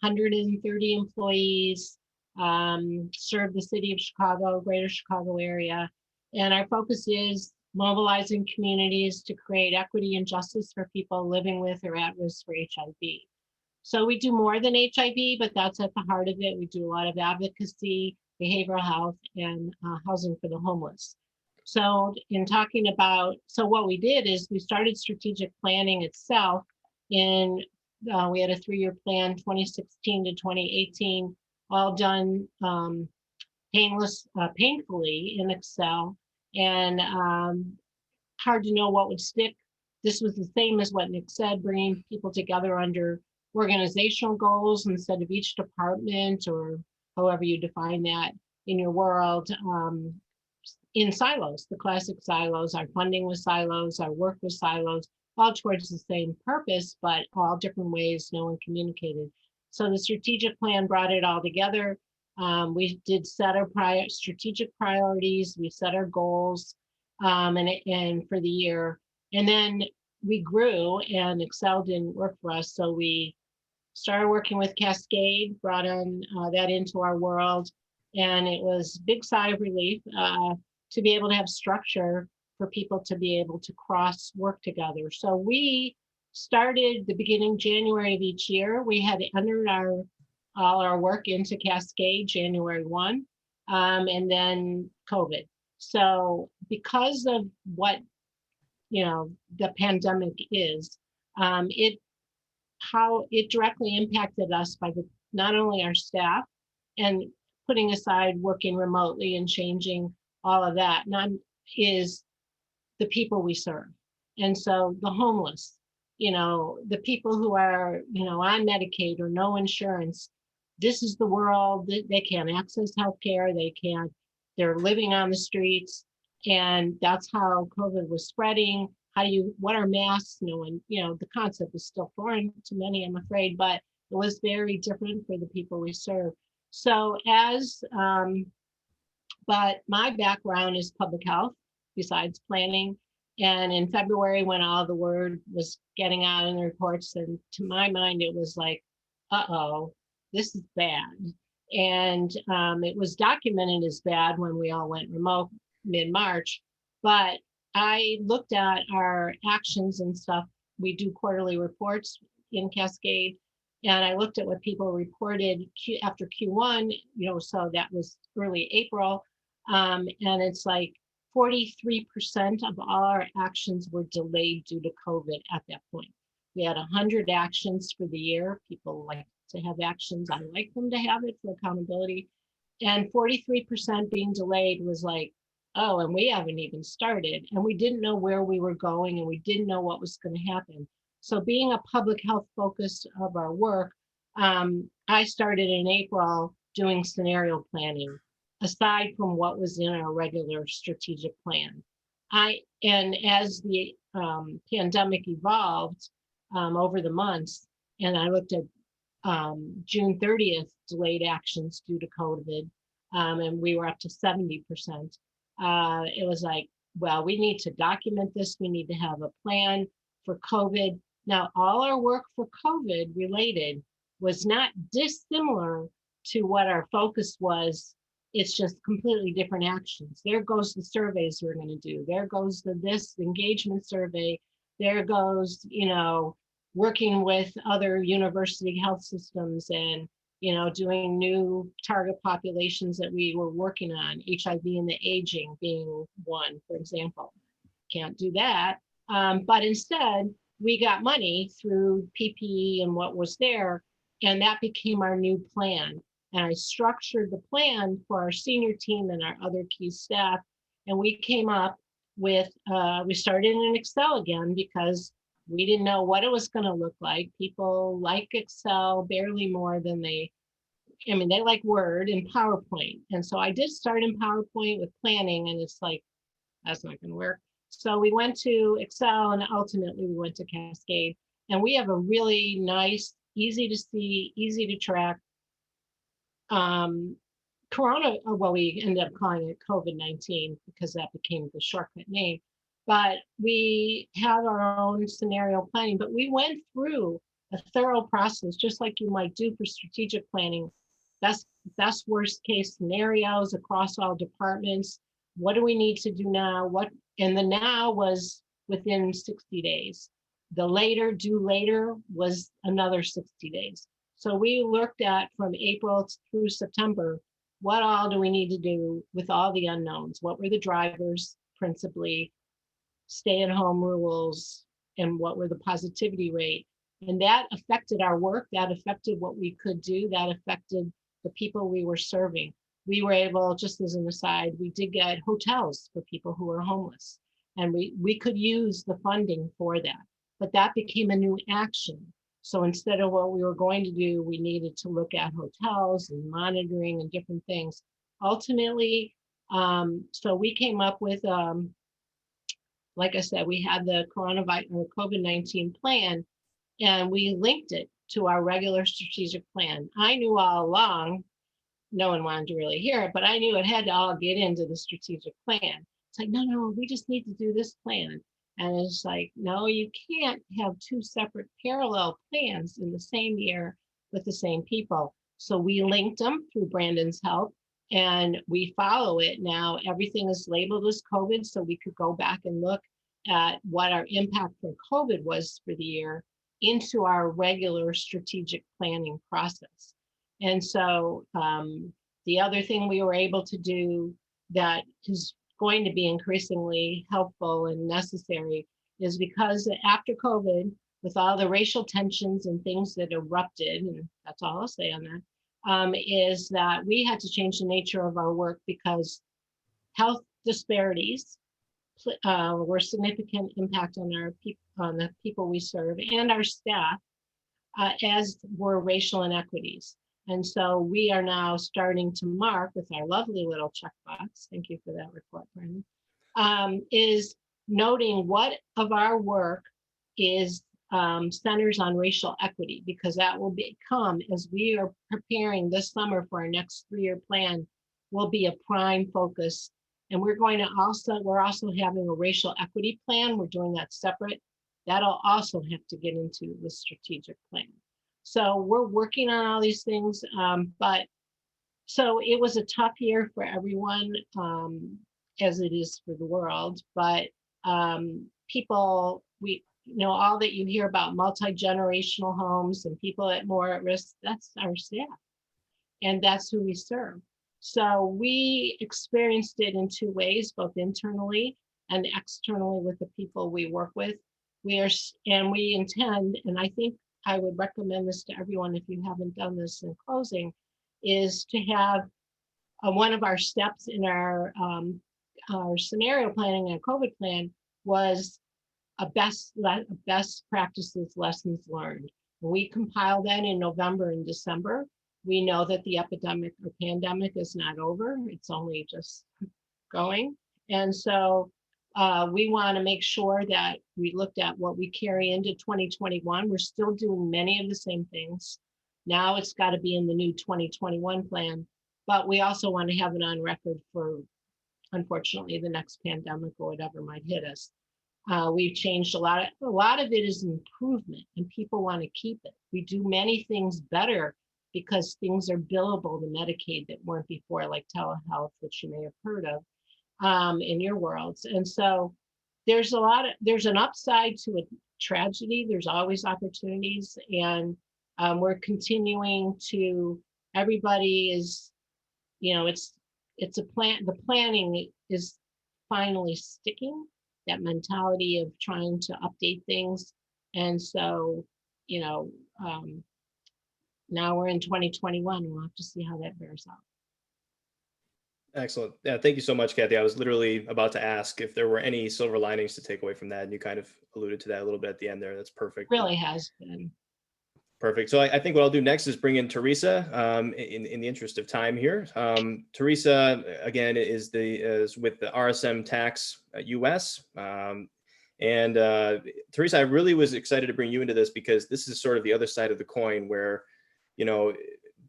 130 employees, serve the city of Chicago, greater Chicago area. And our focus is mobilizing communities to create equity and justice for people living with or at risk for HIV. So we do more than HIV, but that's at the heart of it. We do a lot of advocacy, behavioral health, and housing for the homeless. So in talking about, so what we did is we started strategic planning itself in, we had a 3-year plan, 2016 to 2018, all done painfully in Excel, and hard to know what would stick. This was the same as what Nick said, bringing people together under organizational goals instead of each department or however you define that in your world, in silos, the classic silos. Our funding was silos, our work was silos, all towards the same purpose, but all different ways no one communicated. So the strategic plan brought it all together. We did set our strategic priorities, we set our goals, and for the year. And then we grew and Excel didn't work for us. So we started working with Cascade, brought on that into our world. And it was a big sigh of relief to be able to have structure for people to be able to cross work together. So we started the beginning January of each year. We had entered all our work into Cascade January 1, and then COVID. So because of what, the pandemic is, how it directly impacted us by not only our staff and putting aside working remotely and changing all of that, is the people we serve. And so the homeless, the people who are, on Medicaid or no insurance, this is the world that they can't access healthcare, they're living on the streets. And that's how COVID was spreading. What are masks? No one, the concept is still foreign to many, I'm afraid, but it was very different for the people we serve. So but my background is public health besides planning. And in February, when all the word was getting out in the reports, and to my mind, it was like, uh-oh, this is bad. And it was documented as bad when we all went remote mid-March. But I looked at our actions and stuff. We do quarterly reports in Cascade. And I looked at what people reported after Q1, so that was early April. And it's like 43% of all our actions were delayed due to COVID at that point. We had 100 actions for the year. People like to have actions. I like them to have it for accountability. And 43% being delayed was like, oh, and we haven't even started. And we didn't know where we were going and we didn't know what was going to happen. So being a public health focus of our work, I started in April doing scenario planning, aside from what was in our regular strategic plan. And as the pandemic evolved over the months, and I looked at June 30th delayed actions due to COVID, and we were up to 70%. It was like, well, we need to document this. We need to have a plan for COVID. Now, all our work for COVID related was not dissimilar to what our focus was. It's just completely different actions. There goes the surveys we're going to do. There goes this engagement survey. There goes, working with other university health systems and, doing new target populations that we were working on, HIV and the aging being one, for example. Can't do that. But instead, we got money through PPE and what was there, and that became our new plan. And I structured the plan for our senior team and our other key staff. And we came up with, we started in Excel again because We didn't know what it was going to look like. People like Excel barely more than they like Word and PowerPoint. And so I did start in PowerPoint with planning, and it's like, that's not going to work. So we went to Excel, and ultimately we went to Cascade. And we have a really nice, easy to see, easy to track well, we ended up calling it COVID-19 because that became the shortcut name. But we have our own scenario planning, but we went through a thorough process, just like you might do for strategic planning. Best worst case scenarios across all departments. What do we need to do now? And the now was within 60 days. The later, due later was another 60 days. So we looked at from April through September, what all do we need to do with all the unknowns? What were the drivers, principally, stay-at-home rules, and what were the positivity rate? And that affected our work, that affected what we could do, that affected the people we were serving. We were able, just as an aside, we did get hotels for people who were homeless, and we could use the funding for that. But that became a new action. So instead of what we were going to do, we needed to look at hotels and monitoring and different things. Ultimately, so we came up with, like I said, we had the coronavirus or COVID-19 plan, and we linked it to our regular strategic plan. I knew all along, no one wanted to really hear it, but I knew it had to all get into the strategic plan. It's like, no, we just need to do this plan. And it's like, no, you can't have two separate parallel plans in the same year with the same people. So we linked them through Brandon's help, and we follow it now. Everything is labeled as COVID, so we could go back and look at what our impact from COVID was for the year into our regular strategic planning process. And so the other thing we were able to do that is going to be increasingly helpful and necessary is because after COVID, with all the racial tensions and things that erupted, and that's all I'll say on that, is that we had to change the nature of our work because health disparities were significant impact on the people we serve and our staff, as were racial inequities. And so we are now starting to mark with our lovely little checkbox, thank you for that report, Brandon, is noting what of our work is centers on racial equity, because that will become, as we are preparing this summer for our next 3-year plan, will be a prime focus. And we're also having a racial equity plan. We're doing that separate. That'll also have to get into the strategic plan. So we're working on all these things, but so it was a tough year for everyone, as it is for the world. But people, all that you hear about multi-generational homes and people more at risk, that's our staff, and that's who we serve. So we experienced it in 2 ways, both internally and externally with the people we work with. We intend, and I think I would recommend this to everyone if you haven't done this in closing, is to have one of our steps in our scenario planning and COVID plan was a best practices lessons learned. We compiled that in November and December. We know that the epidemic or pandemic is not over. It's only just going. And so we want to make sure that we looked at what we carry into 2021. We're still doing many of the same things. Now it's got to be in the new 2021 plan, but we also want to have it on record for, unfortunately, the next pandemic or whatever might hit us. We've changed a lot of it is improvement, and people want to keep it. We do many things better because things are billable to Medicaid that weren't before, like telehealth, which you may have heard of in your worlds. And so there's an upside to a tragedy. There's always opportunities, and we're continuing to, everybody is, it's a plan. The planning is finally sticking, that mentality of trying to update things. And so, now we're in 2021, and we'll have to see how that bears out. Excellent. Yeah, thank you so much, Kathy. I was literally about to ask if there were any silver linings to take away from that, and you kind of alluded to that a little bit at the end there. That's perfect. Really has been. Perfect. So I think what I'll do next is bring in Teresa in the interest of time here. Teresa, again, is with the RSM Tax US. And Teresa, I really was excited to bring you into this because this is sort of the other side of the coin where, you know,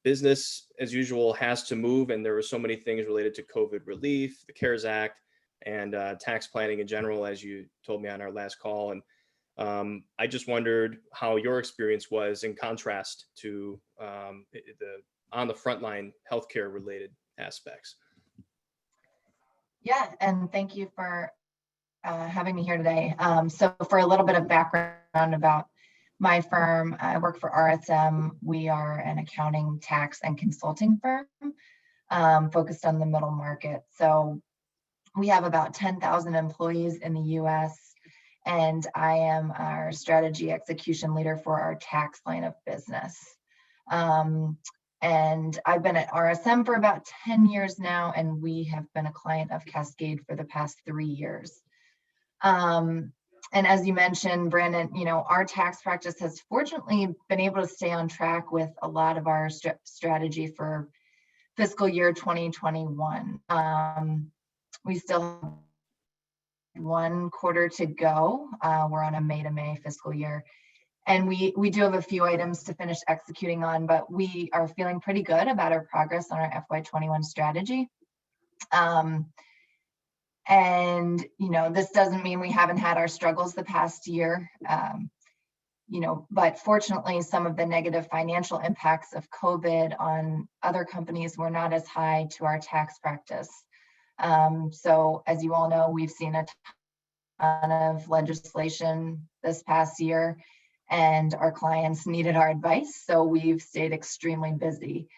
business as usual has to move. And there were so many things related to COVID relief, the CARES Act, and tax planning in general, as you told me on our last call. And I just wondered how your experience was in contrast to the on the frontline healthcare related aspects. Yeah, and thank you for having me here today. So for a little bit of background about my firm, I work for RSM. We are an accounting, tax, and consulting firm focused on the middle market. So we have about 10,000 employees in the US, and I am our strategy execution leader for our tax line of business. And I've been at RSM for about 10 years now, and we have been a client of Cascade for the past 3 years. And as you mentioned, Brandon, you know, our tax practice has fortunately been able to stay on track with a lot of our strategy for fiscal year 2021. We still have 1 quarter to go. We're on a May to May fiscal year. And we do have a few items to finish executing on, but we are feeling pretty good about our progress on our FY21 strategy. And, you know, this doesn't mean we haven't had our struggles the past year, you know, but fortunately, some of the negative financial impacts of COVID on other companies were not as high to our tax practice. So as you all know, we've seen a ton of legislation this past year, and our clients needed our advice, so we've stayed extremely busy.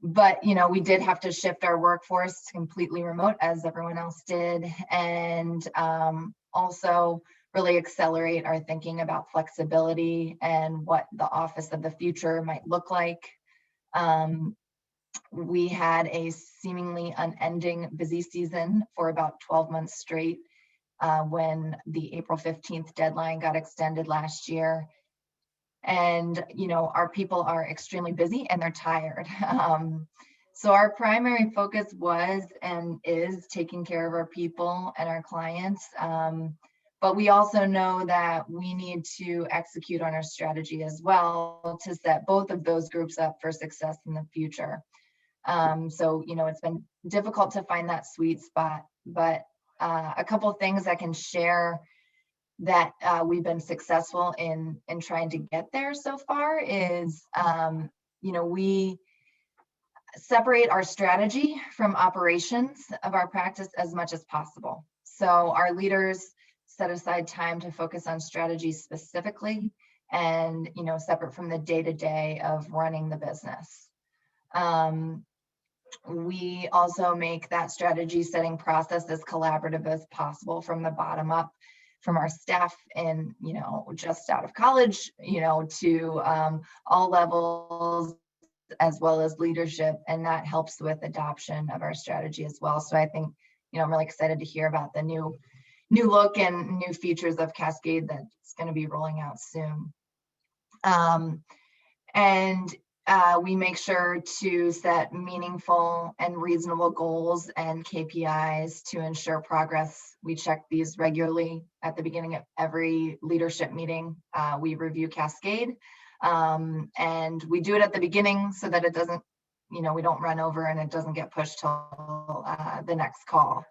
But, you know, we did have to shift our workforce to completely remote, as everyone else did, and also really accelerate our thinking about flexibility and what the office of the future might look like. We had a seemingly unending busy season for about 12 months straight when the April 15th deadline got extended last year. And, you know, our people are extremely busy and they're tired. So our primary focus was and is taking care of our people and our clients. But we also know that we need to execute on our strategy as well to set both of those groups up for success in the future. So, you know, it's been difficult to find that sweet spot, but a couple of things I can share that we've been successful in trying to get there so far is, you know, we separate our strategy from operations of our practice as much as possible. So our leaders set aside time to focus on strategy specifically and, you know, separate from the day-to-day of running the business. We also make that strategy setting process as collaborative as possible from the bottom up, from our staff and, you know, just out of college, you know, to all levels, as well as leadership. And that helps with adoption of our strategy as well. So I think, you know, I'm really excited to hear about the new look and new features of Cascade that's going to be rolling out soon. We make sure to set meaningful and reasonable goals and KPIs to ensure progress. We check these regularly at the beginning of every leadership meeting. We review Cascade, and we do it at the beginning so that it doesn't, you know, we don't run over and it doesn't get pushed till the next call.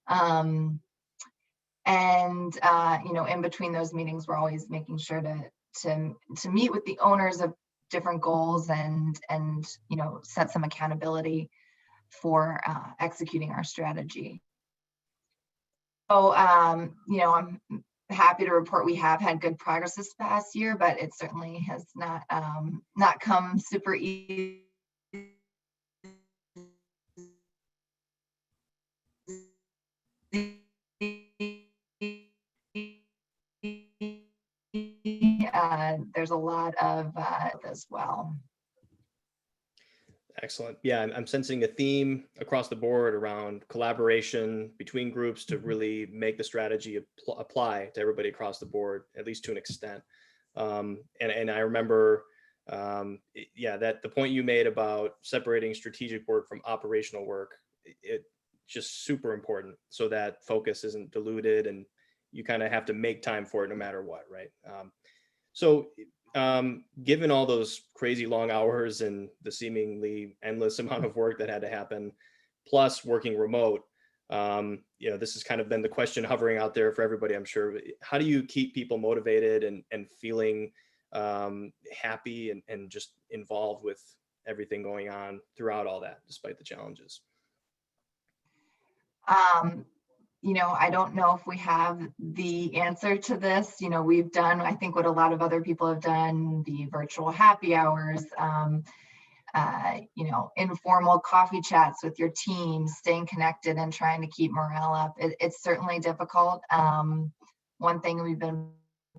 You know, in between those meetings, we're always making sure to meet with the owners of different goals and you know, set some accountability for executing our strategy. So you know, I'm happy to report we have had good progress this past year, but it certainly has not come super easy. There's a lot of as well. Excellent. Yeah, I'm sensing a theme across the board around collaboration between groups to really make the strategy apply to everybody across the board, at least to an extent. And I remember, yeah, that the point you made about separating strategic work from operational work, it just super important so that focus isn't diluted and you kind of have to make time for it no matter what, right? So given all those crazy long hours and the seemingly endless amount of work that had to happen, plus working remote, this has kind of been the question hovering out there for everybody, I'm sure. How do you keep people motivated and feeling happy and just involved with everything going on throughout all that, despite the challenges? I don't know if we have the answer to this. We've done, I think, what a lot of other people have done, the virtual happy hours, informal coffee chats with your team, staying connected and trying to keep morale up. It's certainly difficult. One thing we've been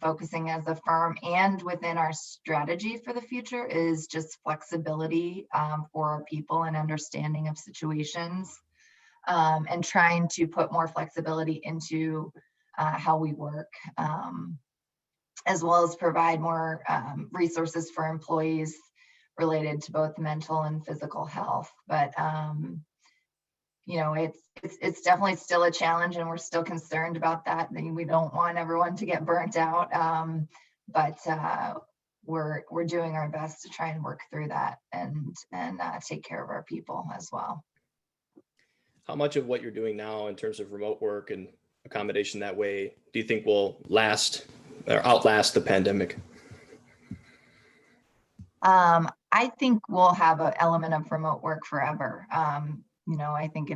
focusing as a firm and within our strategy for the future is just flexibility for our people and understanding of situations. And trying to put more flexibility into how we work, as well as provide more resources for employees related to both mental and physical health. But it's definitely still a challenge, and we're still concerned about that. We don't want everyone to get burnt out, but we're doing our best to try and work through that and take care of our people as well. How much of what you're doing now in terms of remote work and accommodation that way do you think will last or outlast the pandemic? I think we'll have an element of remote work forever. I think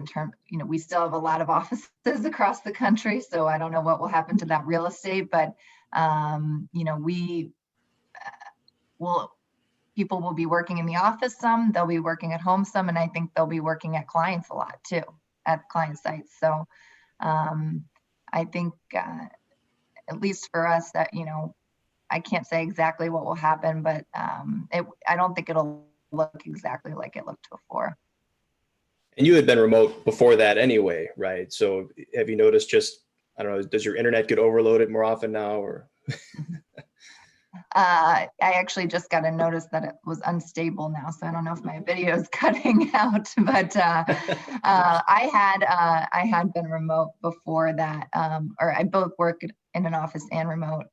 we still have a lot of offices across the country, so I don't know what will happen to that real estate, but people will be working in the office some, they'll be working at home some, and I think they'll be working at clients a lot too, at client sites. So I think at least for us that, I can't say exactly what will happen, but I don't think it'll look exactly like it looked before. And you had been remote before that anyway, right? So have you noticed just, I don't know, does your internet get overloaded more often now or? I actually just got a notice that it was unstable now, so I don't know if my video is cutting out. But I had been remote before that, or I both work in an office and remote.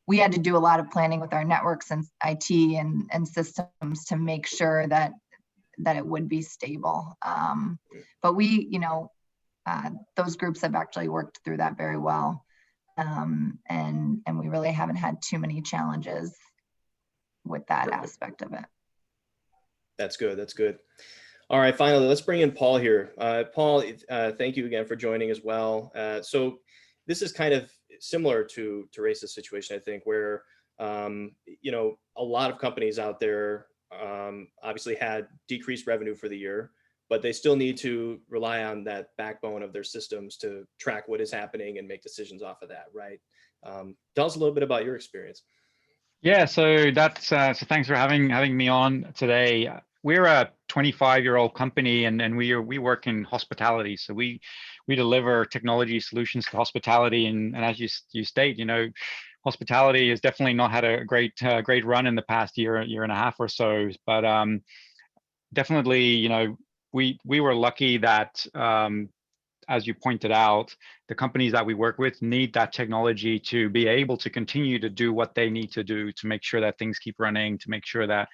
We had to do a lot of planning with our networks and IT and systems to make sure that it would be stable. But those groups have actually worked through that very well. And we really haven't had too many challenges with that aspect of it. That's good. That's good. All right, finally, let's bring in Paul here. Paul, thank you again for joining as well. So this is kind of similar to Teresa's situation, I think, where, a lot of companies out there obviously had decreased revenue for the year, but they still need to rely on that backbone of their systems to track what is happening and make decisions off of that, right? Tell us a little bit about your experience. Yeah, so so thanks for having me on today. We're a 25-year-old company, and we work in hospitality. So we deliver technology solutions to hospitality, and as you state, hospitality has definitely not had a great run in the past year and a half or so. But definitely, we were lucky that, as you pointed out, the companies that we work with need that technology to be able to continue to do what they need to do to make sure that things keep running, to make sure that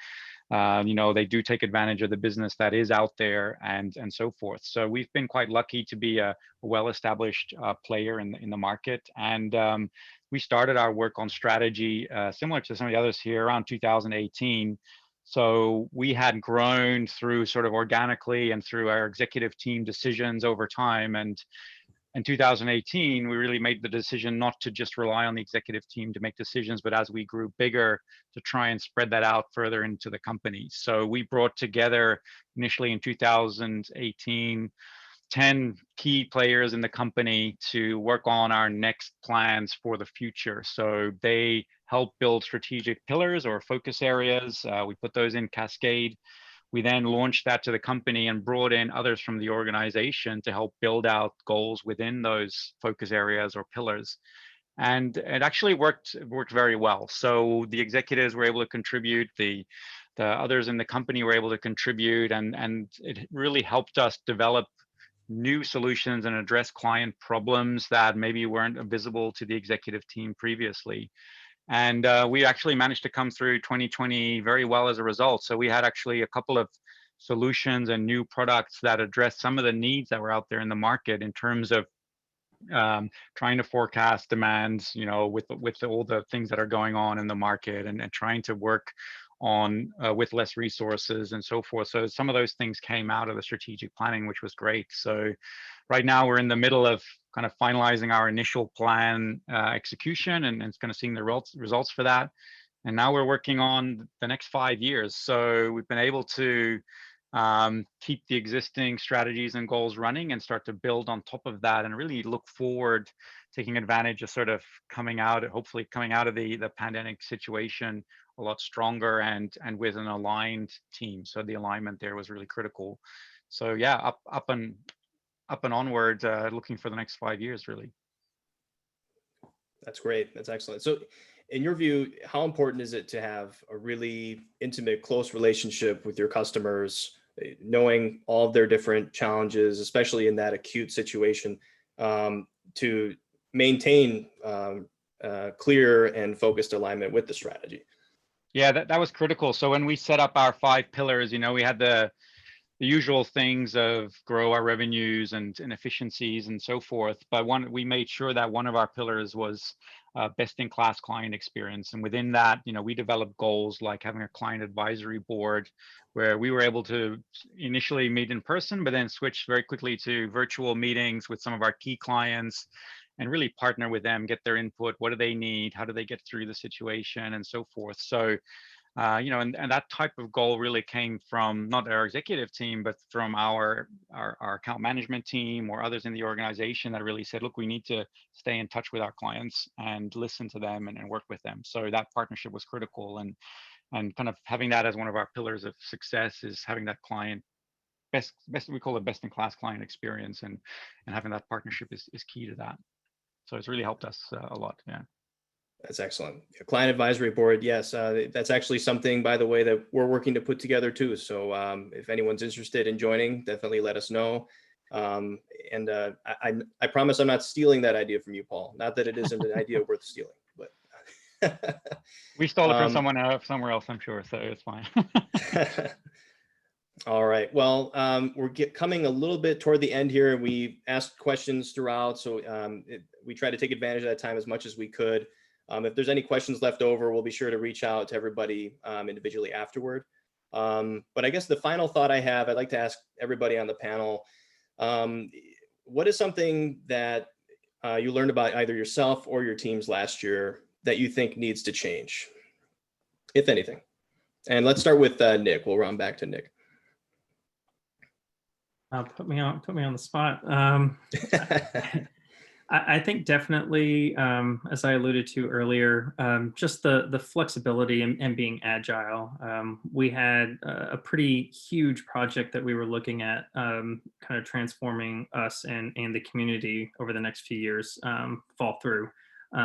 they do take advantage of the business that is out there and so forth. So we've been quite lucky to be a well-established player in the market. And we started our work on strategy similar to some of the others here around 2018. So we had grown through sort of organically and through our executive team decisions over time. And in 2018, we really made the decision not to just rely on the executive team to make decisions, but as we grew bigger, to try and spread that out further into the company. So we brought together initially in 2018, 10 key players in the company to work on our next plans for the future. So they help build strategic pillars or focus areas. We put those in Cascade. We then launched that to the company and brought in others from the organization to help build out goals within those focus areas or pillars. And it actually worked very well. So the executives were able to contribute, the others in the company were able to contribute, and it really helped us develop new solutions and address client problems that maybe weren't visible to the executive team previously. And we actually managed to come through 2020 very well as a result. So we had actually a couple of solutions and new products that addressed some of the needs that were out there in the market in terms of trying to forecast demands, with all the things that are going on in the market, and trying to work on with less resources and so forth. So some of those things came out of the strategic planning, which was great. So right now we're in the middle of kind of finalizing our initial plan execution, and it's kind of seeing the results for that. And now we're working on the next 5 years. So we've been able to keep the existing strategies and goals running and start to build on top of that, and really look forward, taking advantage of sort of hopefully coming out of the pandemic situation a lot stronger and with an aligned team. So the alignment there was really critical. So yeah, up and onward, looking for the next 5 years, really. That's great. That's excellent. So in your view, how important is it to have a really intimate, close relationship with your customers, knowing all of their different challenges, especially in that acute situation, to maintain clear and focused alignment with the strategy? Yeah, that was critical. So when we set up our 5 pillars, we had the usual things of grow our revenues and efficiencies and so forth. But we made sure that one of our pillars was best-in-class client experience. And within that, we developed goals like having a client advisory board where we were able to initially meet in person, but then switch very quickly to virtual meetings with some of our key clients and really partner with them, get their input. What do they need? How do they get through the situation and so forth? So and that type of goal really came from not our executive team, but from our account management team or others in the organization that really said, look, we need to stay in touch with our clients and listen to them and work with them. So that partnership was critical, and kind of having that as one of our pillars of success is having that client we call it best-in-class client experience, and having that partnership is key to that. So it's really helped us a lot. Yeah. That's excellent. Client advisory board. Yes. That's actually something, by the way, that we're working to put together too. So if anyone's interested in joining, definitely let us know. I promise I'm not stealing that idea from you, Paul. Not that it isn't an idea worth stealing, but we stole it from someone else, somewhere else, I'm sure. So it's fine. All right. Well, we're coming a little bit toward the end here. We asked questions throughout, so we try to take advantage of that time as much as we could. If there's any questions left over, we'll be sure to reach out to everybody individually afterward. But I guess the final thought I have, I'd like to ask everybody on the panel, what is something that you learned about either yourself or your teams last year that you think needs to change, if anything? And let's start with Nick. We'll run back to Nick. Put me on the spot. I think definitely, as I alluded to earlier, just the flexibility and being agile. We had a pretty huge project that we were looking at, kind of transforming us and the community over the next few years fall through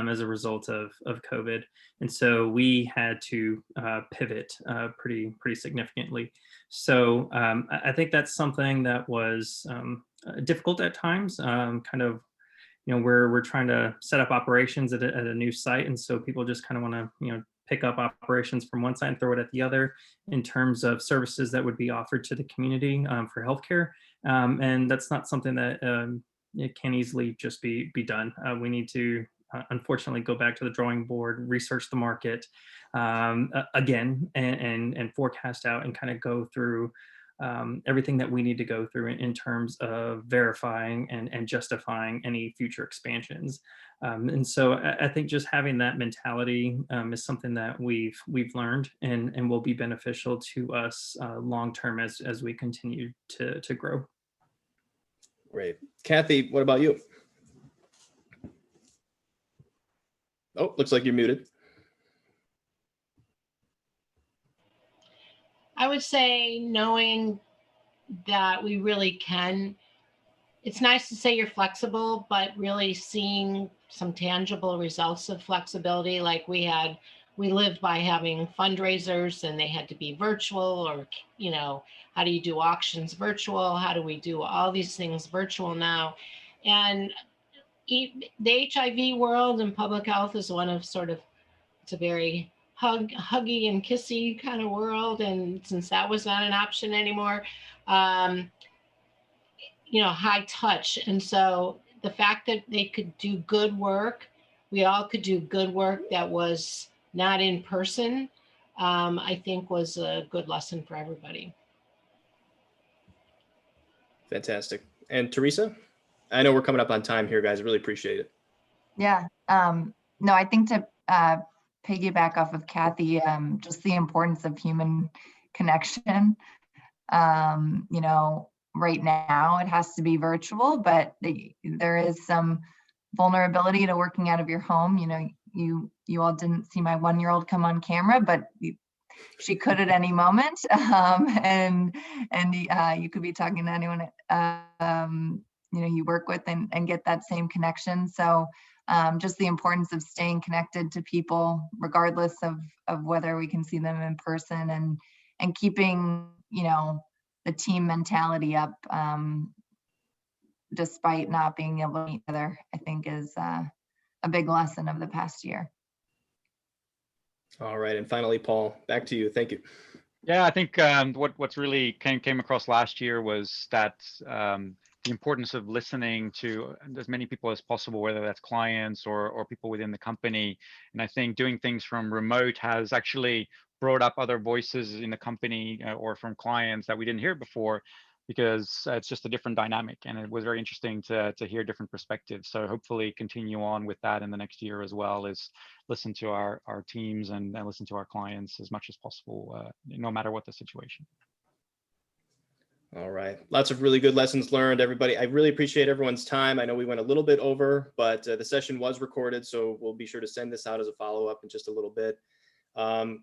as a result of COVID. And so we had to pivot pretty significantly. So I think that's something that was difficult at times, kind of, we're trying to set up operations at a new site. And so people just kind of want to, pick up operations from one side and throw it at the other in terms of services that would be offered to the community for healthcare. And that's not something that it can easily just be done. We need to, unfortunately, go back to the drawing board, research the market again, and forecast out and kind of go through everything that we need to go through in terms of verifying and justifying any future expansions. And so I think just having that mentality is something that we've learned and will be beneficial to us long term as we continue to grow. Great. Kathy, what about you? Oh, looks like you're muted. I would say knowing that we really can, it's nice to say you're flexible, but really seeing some tangible results of flexibility. Like we lived by having fundraisers and they had to be virtual, or, you know, how do you do auctions virtual? How do we do all these things virtual now? And the HIV world and public health is one of sort of, it's a very huggy and kissy kind of world. And since that was not an option anymore, you know, high touch. And so the fact that they could do good work, we all could do good work that was not in person, I think was a good lesson for everybody. Fantastic. And Teresa, I know we're coming up on time here, guys. I really appreciate it. Yeah. No, I think to piggyback off of Kathy, just the importance of human connection. You know, right now it has to be virtual, but there is some vulnerability to working out of your home. You know, you all didn't see my 1-year-old come on camera, but she could at any moment. And you could be talking to anyone, you know, you work with and get that same connection. So just the importance of staying connected to people, regardless of whether we can see them in person, and keeping, you know, the team mentality up, despite not being able to meet together, I think is a big lesson of the past year. All right. And finally, Paul, back to you. Thank you. Yeah, I think what's really came across last year was that the importance of listening to as many people as possible, whether that's clients or people within the company. And I think doing things from remote has actually brought up other voices in the company or from clients that we didn't hear before, because it's just a different dynamic. And it was very interesting to hear different perspectives. So hopefully continue on with that in the next year as well, is listen to our teams and listen to our clients as much as possible, no matter what the situation. All right. Lots of really good lessons learned, everybody. I really appreciate everyone's time. I know we went a little bit over, but the session was recorded, so we'll be sure to send this out as a follow-up in just a little bit.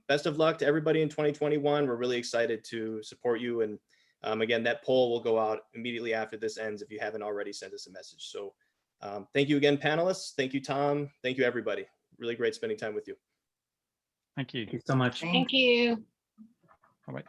Best of luck to everybody in 2021. We're really excited to support you. And again, that poll will go out immediately after this ends if you haven't already sent us a message. So thank you again, panelists. Thank you, Tom. Thank you, everybody. Really great spending time with you. Thank you. Thank you so much. Thank you. Bye-bye.